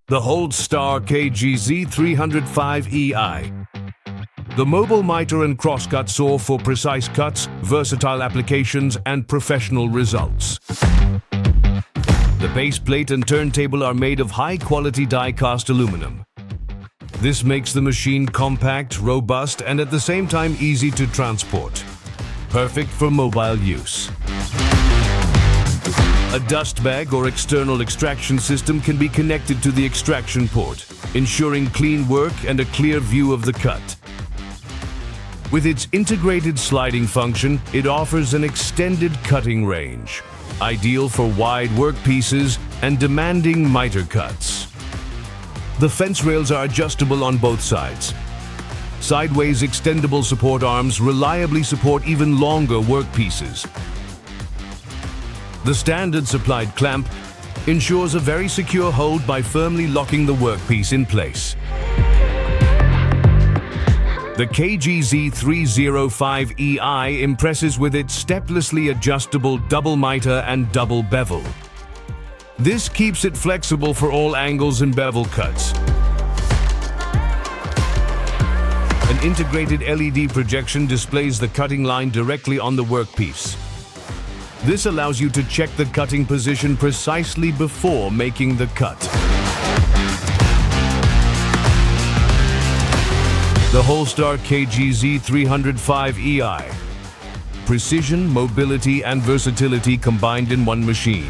The Holzstar KGZ 305EI. The mobile Mitre and Crosscut saw for precise cuts, versatile applications, and professional results. The base plate and turntable are made of high-quality die-cast aluminum. This makes the machine compact, robust, and at the same time easy to transport. Perfect for mobile use. A dust bag or external extraction system can be connected to the extraction port, ensuring clean work and a clear view of the cut. With its integrated sliding function, it offers an extended cutting range, ideal for wide workpieces and demanding miter cuts. The fence rails are adjustable on both sides. Sideways extendable support arms reliably support even longer workpieces. The standard supplied clamp ensures a very secure hold by firmly locking the workpiece in place. The KGZ 305EI impresses with its steplessly adjustable double mitre and double bevel. This keeps it flexible for all angles and bevel cuts. An integrated LED projection displays the cutting line directly on the workpiece. This allows you to check the cutting position precisely before making the cut. The Holzstar KGZ 305EI. Precision, mobility, and versatility combined in one machine.